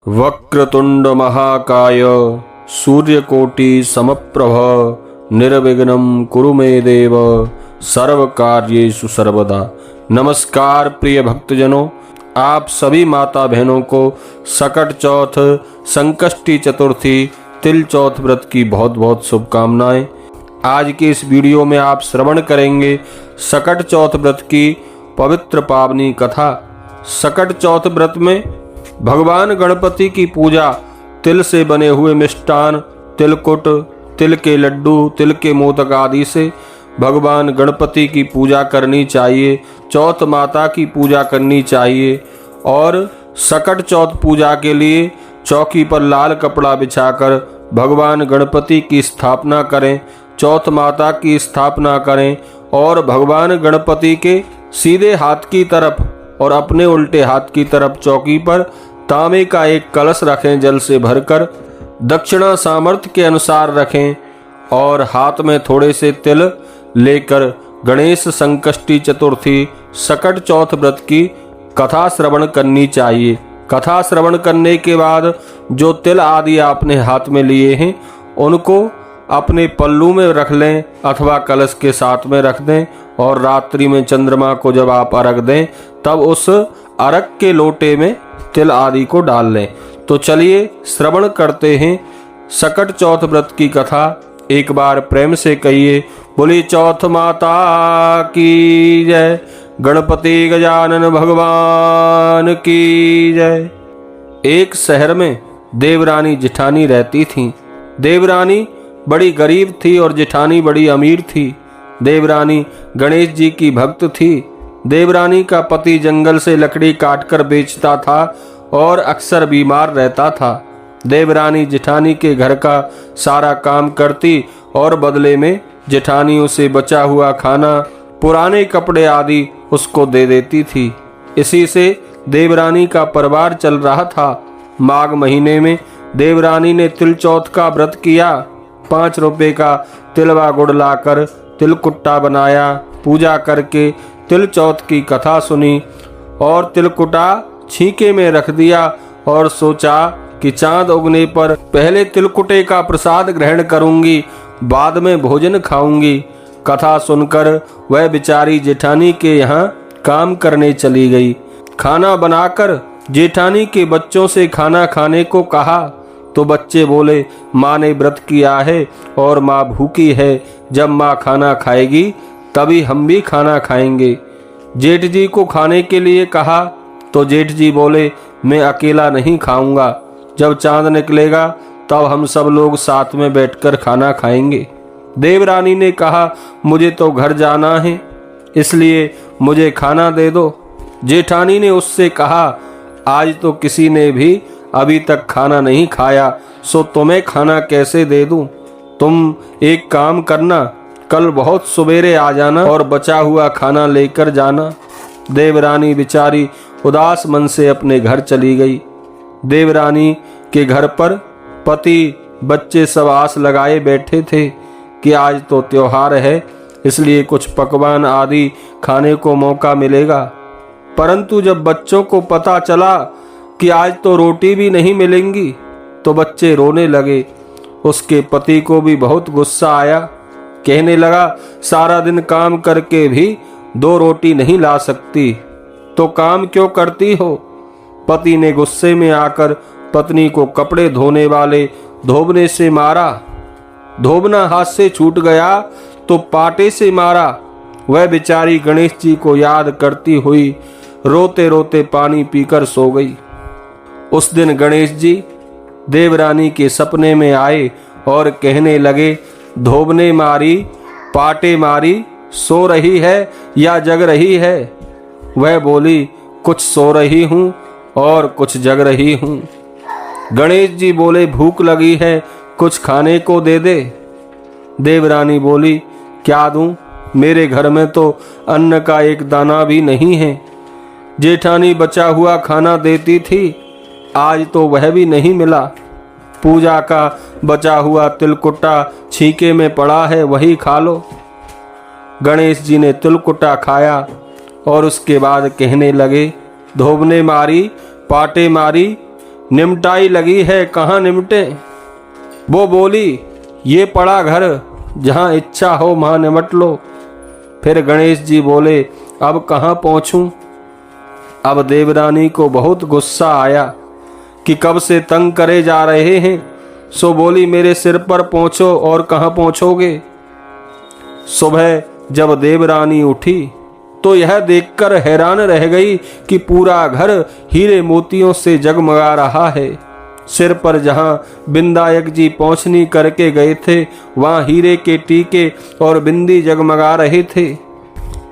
वक्रतुंड महाकाय सूर्यकोटि समप्रभ निर्विघ्नं कुरु मे देव सर्व कार्येषु सर्वदा। नमस्कार प्रिय भक्तजनों, आप सभी माता बहनों को सकट चौथ, संकष्टी चतुर्थी, तिल चौथ व्रत की बहुत बहुत शुभकामनाएं। आज के इस वीडियो में आप श्रवण करेंगे सकट चौथ व्रत की पवित्र पावनी कथा। सकट चौथ व्रत में भगवान गणपति की पूजा तिल से बने हुए मिष्टान, तिलकुट, तिल के लड्डू, तिल के मोदक आदि से भगवान गणपति की पूजा करनी चाहिए। चौथ माता की पूजा करनी चाहिए और सकट चौथ पूजा के लिए चौकी पर लाल कपड़ा बिछाकर भगवान गणपति की स्थापना करें, चौथ माता की स्थापना करें और भगवान गणपति के सीधे हाथ की तरफ और अपने उल्टे हाथ की तरफ चौकी पर तांबे का एक कलश रखें, जल से भरकर दक्षिणा सामर्थ्य के अनुसार रखें और हाथ में थोड़े से तिल लेकर गणेश संकष्टी चतुर्थी सकट चौथ व्रत की कथा श्रवण करनी चाहिए। कथा श्रवण करने के बाद जो तिल आदि आपने हाथ में लिए हैं उनको अपने पल्लू में रख लें अथवा कलश के साथ में रख दें और रात्रि में चंद्रमा को जब आप अर्घ दें तब उस अर्घ के लोटे में तिल आदि को डाल लें। तो चलिए श्रवण करते हैं सकट चौथ व्रत की कथा। एक बार प्रेम से कहिए, बोली चौथ माता की जय, गणपति गजानन भगवान की जय। एक शहर में देवरानी जेठानी रहती थीं। देवरानी बड़ी गरीब थी और जेठानी बड़ी अमीर थी। देवरानी गणेश जी की भक्त थी। देवरानी का पति जंगल से लकड़ी काटकर बेचता था और अक्सर बीमार रहता था। देवरानी जेठानी के घर का सारा काम करती और बदले में जेठानी उसे बचा हुआ खाना, पुराने कपड़े आदि उसको दे देती थी। इसी से देवरानी का परिवार चल रहा था। माघ महीने में देवरानी ने तिल चौथ का व्रत किया। 5 रुपए का तिलवा गुड़ लाकर तिलकुट्टा बनाया। पूजा करके तिल चौथ की कथा सुनी और तिलकुटा छीके में रख दिया और सोचा कि चांद उगने पर पहले तिलकुटे का प्रसाद ग्रहण करूंगी, बाद में भोजन खाऊंगी। कथा सुनकर वह बेचारी जेठानी के यहाँ काम करने चली गई। खाना बनाकर जेठानी के बच्चों से खाना खाने को कहा तो बच्चे बोले, माँ ने व्रत किया है और माँ भूखी है, जब माँ खाना खाएगी तभी हम भी खाना खाएंगे। जेठ जी को खाने के लिए कहा तो जेठ जी बोले, मैं अकेला नहीं खाऊंगा, जब चांद निकलेगा तब हम सब लोग साथ में बैठकर खाना खाएंगे। देवरानी ने कहा, मुझे तो घर जाना है, इसलिए मुझे खाना दे दो। जेठानी ने उससे कहा, आज तो किसी ने भी अभी तक खाना नहीं खाया, सो तुम्हें खाना कैसे दे दूं? तुम एक काम करना, कल बहुत सवेरे आ जाना और बचा हुआ खाना लेकर जाना। देवरानी बेचारी उदास मन से अपने घर चली गई। देवरानी के घर पर पति बच्चे सब आस लगाए बैठे थे कि आज तो त्योहार है, इसलिए कुछ पकवान आदि खाने को मौका मिलेगा। परंतु जब बच्चों को पता चला कि आज तो रोटी भी नहीं मिलेंगी तो बच्चे रोने लगे। उसके पति को भी बहुत गुस्सा आया। कहने लगा, सारा दिन काम करके भी 2 रोटी नहीं ला सकती तो काम क्यों करती हो? पति ने गुस्से में आकर पत्नी को कपड़े धोने वाले धोबने से मारा। धोबना हाथ से छूट गया तो पाटे से मारा। वह बेचारी गणेश जी को याद करती हुई रोते रोते पानी पीकर सो गई। उस दिन गणेश जी देवरानी के सपने में आए और कहने लगे, धोबने मारी, पाटे मारी, सो रही है या जग रही है? वह बोली, कुछ सो रही हूँ और कुछ जग रही हूँ। गणेश जी बोले, भूख लगी है, कुछ खाने को दे दे। देवरानी बोली, क्या दूं? मेरे घर में तो अन्न का एक दाना भी नहीं है। जेठानी बचा हुआ खाना देती थी, आज तो वह भी नहीं मिला। पूजा का बचा हुआ तिलकुट्टा छीके में पड़ा है, वही खा लो। गणेश जी ने तिलकुट्टा खाया और उसके बाद कहने लगे, धोबने मारी, पाटे मारी, निमटाई लगी है, कहाँ निमटे। वो बोली, ये पड़ा घर, जहाँ इच्छा हो वहाँ निमट लो। फिर गणेश जी बोले, अब कहाँ पहुँचूं। अब देवरानी को बहुत गुस्सा आया कि कब से तंग करे जा रहे हैं। सो बोली, मेरे सिर पर पहुँचो, और कहाँ पहुँचोगे। सुबह जब देवरानी उठी तो यह देखकर हैरान रह गई कि पूरा घर हीरे मोतियों से जगमगा रहा है। सिर पर जहां बिंदायक जी पहुंचनी करके गए थे, वहां हीरे के टीके और बिंदी जगमगा रहे थे।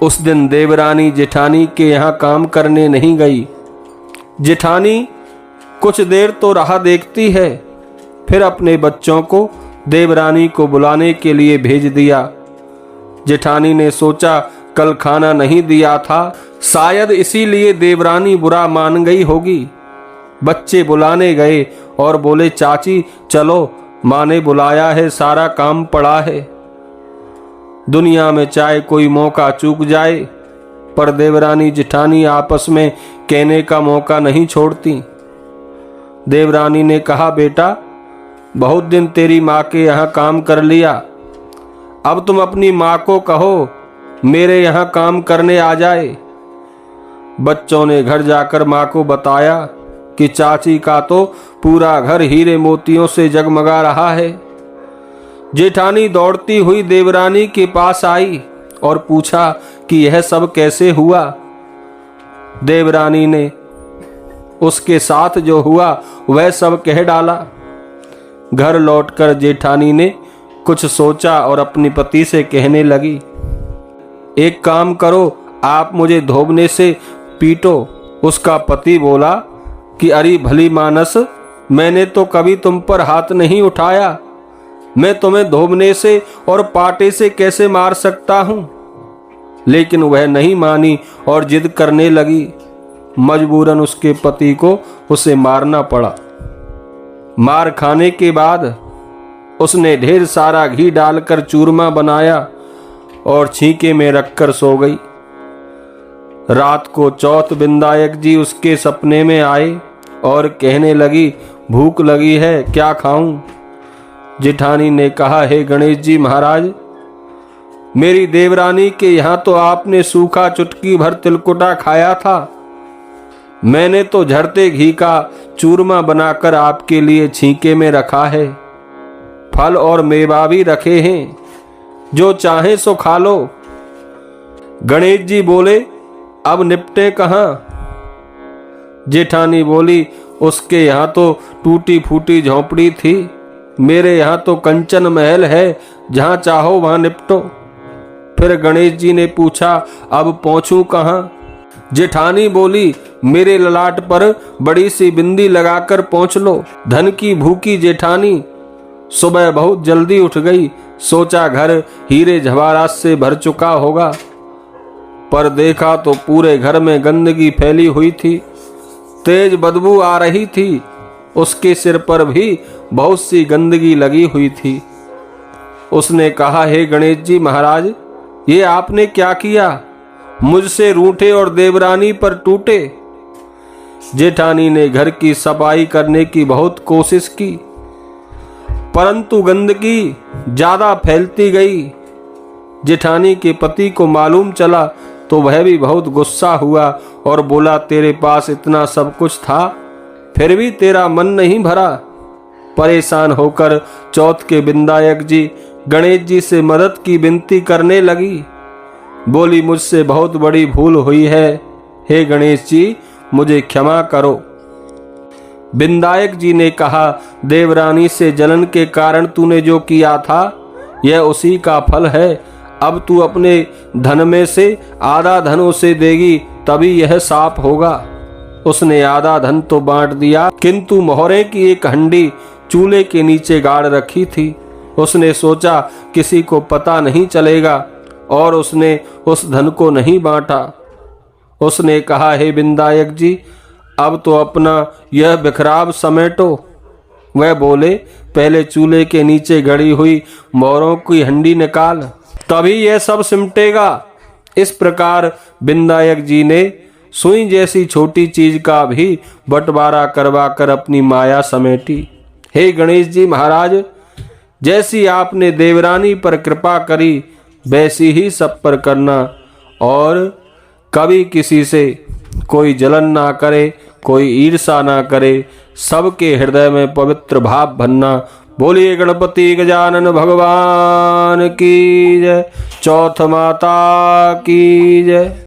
उस दिन देवरानी जेठानी के यहाँ काम करने नहीं गई। जेठानी कुछ देर तो राह देखती है, फिर अपने बच्चों को देवरानी को बुलाने के लिए भेज दिया। जेठानी ने सोचा, कल खाना नहीं दिया था, शायद इसीलिए देवरानी बुरा मान गई होगी। बच्चे बुलाने गए और बोले, चाची चलो, माँ ने बुलाया है, सारा काम पड़ा है। दुनिया में चाहे कोई मौका चूक जाए, पर देवरानी जेठानी आपस में कहने का मौका नहीं छोड़ती। देवरानी ने कहा, बेटा बहुत दिन तेरी माँ के यहाँ काम कर लिया, अब तुम अपनी माँ को कहो मेरे यहाँ काम करने आ जाए। बच्चों ने घर जाकर माँ को बताया कि चाची का तो पूरा घर हीरे मोतियों से जगमगा रहा है। जेठानी दौड़ती हुई देवरानी के पास आई और पूछा कि यह सब कैसे हुआ। देवरानी ने उसके साथ जो हुआ वह सब कह डाला। घर लौटकर जेठानी ने कुछ सोचा और अपनी पति से कहने लगी, एक काम करो, आप मुझे धोबने से पीटो। उसका पति बोला कि अरे भली मानस, मैंने तो कभी तुम पर हाथ नहीं उठाया, मैं तुम्हें धोबने से और पाटे से कैसे मार सकता हूं। लेकिन वह नहीं मानी और जिद करने लगी। मजबूरन उसके पति को उसे मारना पड़ा। मार खाने के बाद उसने ढेर सारा घी डालकर चूरमा बनाया और छींके में रखकर सो गई। रात को चौथ बिंदायक जी उसके सपने में आए और कहने लगी, भूख लगी है, क्या खाऊं। जेठानी ने कहा, हे गणेश जी महाराज, मेरी देवरानी के यहाँ तो आपने सूखा चुटकी भर तिलकुटा खाया था, मैंने तो झड़ते घी का चूरमा बनाकर आपके लिए छींके में रखा है। फल और मेवा भी रखे हैं, जो चाहे सो खा लो। गणेश जी बोले, अब निपटे कहाँ। जेठानी बोली, उसके यहाँ तो टूटी फूटी झोंपड़ी थी, मेरे यहाँ तो कंचन महल है, जहाँ चाहो वहां निपटो। फिर गणेश जी ने पूछा, अब पहुंचूं कहाँ। जेठानी बोली, मेरे ललाट पर बड़ी सी बिंदी लगाकर पहुंच लो। धन की भूखी जेठानी सुबह बहुत जल्दी उठ गई। सोचा घर हीरे जवाहरात से भर चुका होगा, पर देखा तो पूरे घर में गंदगी फैली हुई थी, तेज बदबू आ रही थी। उसके सिर पर भी बहुत सी गंदगी लगी हुई थी। उसने कहा, हे गणेश जी महाराज, ये आपने क्या किया, मुझसे रूठे और देवरानी पर टूटे। जेठानी ने घर की सफाई करने की बहुत कोशिश की, परंतु गंदगी ज्यादा फैलती गई। जेठानी के पति को मालूम चला तो वह भी बहुत गुस्सा हुआ और बोला, तेरे पास इतना सब कुछ था, फिर भी तेरा मन नहीं भरा। परेशान होकर चौथ के बिंदायक जी गणेश जी से मदद की विनती करने लगी। बोली, मुझसे बहुत बड़ी भूल हुई है, हे गणेश जी मुझे क्षमा करो। बिंदायक जी ने कहा, देवरानी से जलन के कारण तूने जो किया था यह उसी का फल है। अब तू अपने धन में से आधा धन उसे देगी, तभी यह साफ होगा। उसने आधा धन तो बांट दिया, किंतु मोहरे की एक हंडी चूल्हे के नीचे गाड़ रखी थी। उसने सोचा किसी को पता नहीं चलेगा, और उसने उस धन को नहीं बांटा। उसने कहा, हे बिंदायक जी, अब तो अपना यह बिखराव समेटो। वह बोले, पहले चूल्हे के नीचे गड़ी हुई मोहरों की हंडी निकाल, तभी यह सब सिमटेगा। इस प्रकार बिंदायक जी ने सुई जैसी छोटी चीज का भी बंटवारा करवा कर अपनी माया समेटी। हे गणेश जी महाराज, जैसी आपने देवरानी पर कृपा करी वैसी ही सब पर करना, और कभी किसी से कोई जलन ना करे, कोई ईर्षा ना करे, सबके हृदय में पवित्र भाव भरना। बोलिए गणपति गजानन भगवान की जय। चौथ माता की जय।